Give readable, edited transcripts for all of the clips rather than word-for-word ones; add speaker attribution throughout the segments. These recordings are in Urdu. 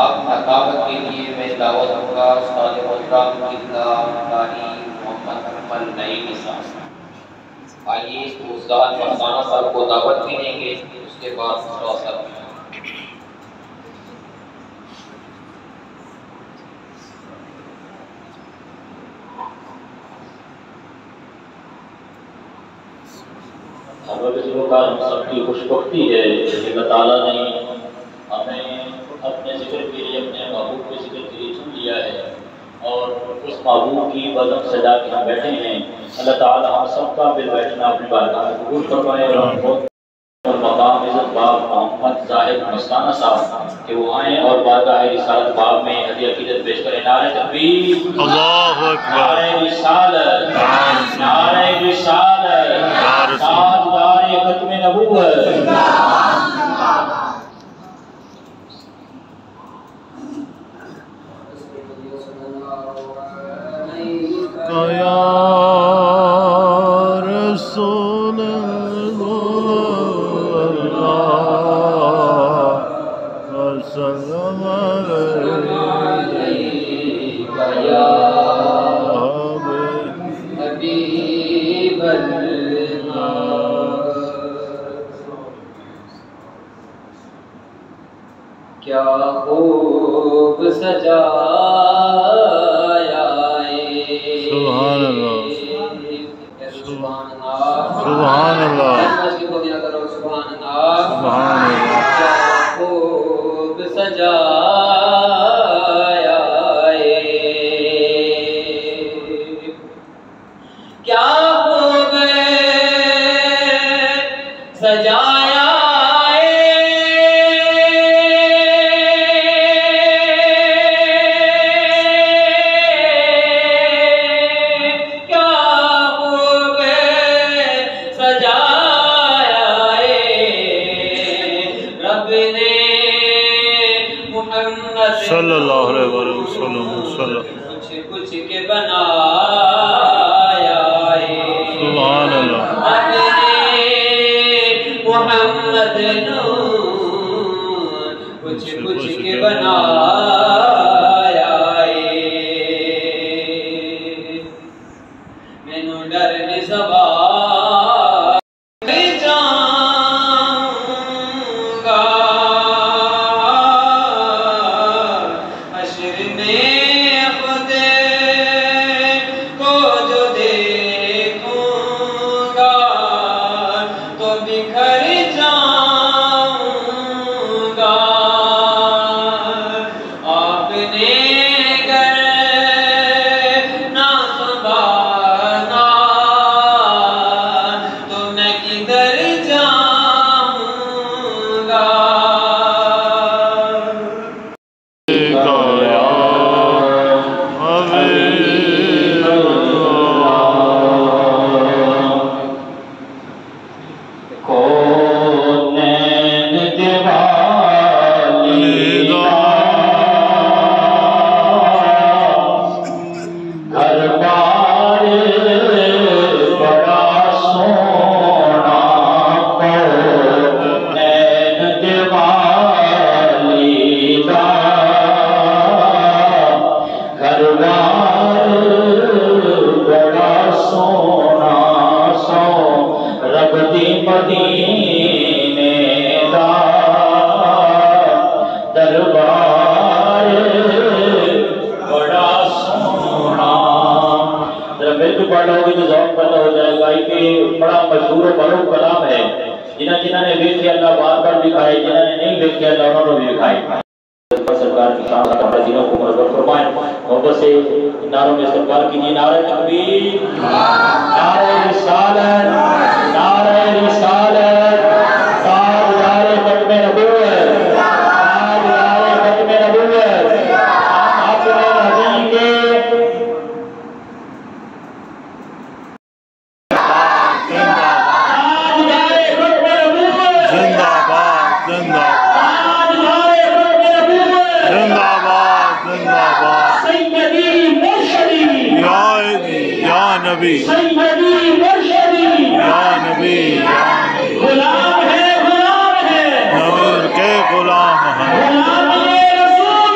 Speaker 1: اب خطابت کے لیے میں دعوت دوں گا استاد محترم قاری محمد اکمل نعیمی صاحب۔ آئیے استاد مستانہ صاحب کو دعوت بھی دیں گے، اس کے بعد استاد صاحب
Speaker 2: ہم سب کی خوش بختی ہے کہ اللہ تعالیٰ نے ہمیں اپنے ذکر کے لیے، اپنے محبوب کے ذکر کے لیے چن لیا ہے، اور اس محبوب کی بزم سجا کے ہم بیٹھے ہیں۔ اللہ تعالیٰ ہم سب کا بل بیٹھنا اپنی بارگاہ میں قبول فرمائے، اور ہم کو مقام عزت باب محمد زاہد مستانہ صاحب کہ وہ آئیں اور بارگاہ رسالت باب میں ہدیہ عقیدت پیش کریں۔ نعرہ تکبیر، اللہ اکبر، نعرہ رسالت، نعرہ رسالت، تاجدار ختم نبوت۔
Speaker 3: یا رسول وسلم علیک یا حبیب اللہ۔
Speaker 1: کیا خوب سجایا
Speaker 3: سبحان اللہ،
Speaker 1: سبحان اللہ،
Speaker 3: سبحان اللہ،
Speaker 1: سبحان اللہ،
Speaker 3: سبحان اللہ۔
Speaker 1: کیا خوب سجایا کیا خوب سجایا
Speaker 3: صلی اللہ علیہ وسلم،
Speaker 1: کچھ کچھ کے بنایا
Speaker 3: سبحان اللہ،
Speaker 1: محمد نور کچھ کچھ کے بنایا مینوں ڈر نہیں سوا
Speaker 2: جنہوں نے ویکھے اللہ بار بار دکھائے، جنہوں نے نہیں ویکھے اللہ انہوں نے بھی دکھائے۔ سرکار کی شان ہمارے دلوں کو منور فرمائے۔ محبت سے نعروں میں استقبال کیجیے۔ نعرہ تکبیر، نعرہ رسالت، نعرہ رسالت، تاجدار ختم نبوت، تاجدار ختم نبوت، اپنے نبی کے
Speaker 3: نبی سیدی مرشدی یا نبی غلام ہے نور کے غلام ہیں غلام رسول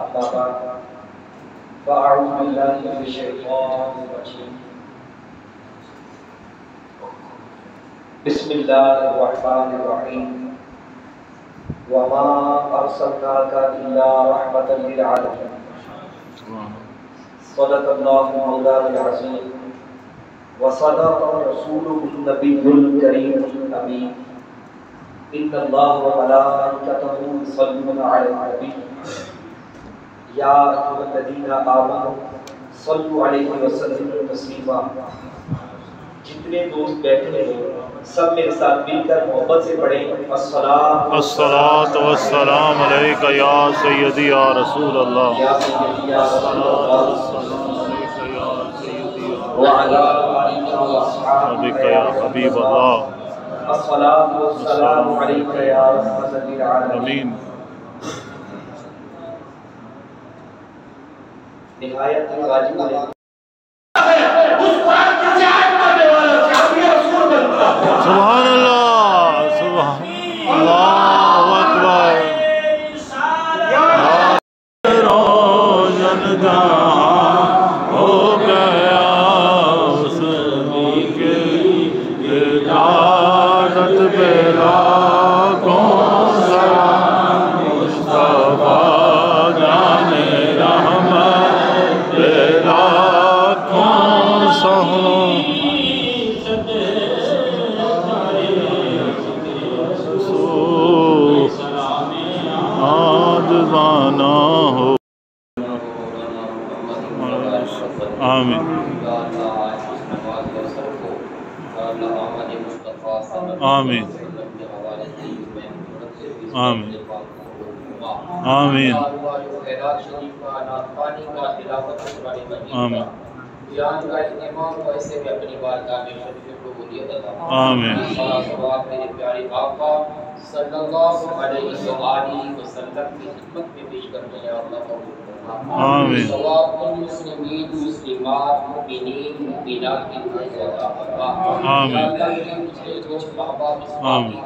Speaker 4: أما بعد فأعوذ بالله من الشيطان الرجيم بسم الله الرحمن الرحيم وما أرسلناك إلا رحمة للعالمين صدق الله مولانا العظيم وصدق رسوله النبي الكريم الأمين إن الله وملائكته يصلون على النبي یا ایھا الذین آمنوا صلوا علیہ وسلم تسلیما. جتنے دوست بیٹھے ہیں سب میرے ساتھ مل کر محبت سے پڑھیں
Speaker 3: الصلاۃ والسلام علیک یا سیدی یا رسول اللہ
Speaker 4: یا سیدی یا رسول اللہ وعلی آلک
Speaker 3: علیک یا حبیب اللہ
Speaker 4: الصلاۃ والسلام علیک یا رحمۃ للعالمین.
Speaker 3: امین.
Speaker 4: نہایت واجب ہے
Speaker 5: اس قرآن کی سیاحت کرنے والا صحابی رسول بنتا ہے.
Speaker 3: سبحان اللہ سبحان اللہ اکبر. روشن جہاں ہو گیا اس کی اجازت پہ لاکھوں سلام مصطفیٰ جانے رحمت پہ لاکھوں سلام. آجزانہ ہو. آمین آمین آمین آمین آمین آمین
Speaker 1: میرے پیارے آقا صلی اللہ علیہ وآلہ وسلم کی خدمت میں پیش کرتے ہیں. اللہ
Speaker 3: آمین
Speaker 1: ثواب المسلمین مسلمات مومنین مومنات کی عطا فرما.
Speaker 3: آمین
Speaker 1: اللہ کے مجھے کچھ احباب اس
Speaker 3: آمین.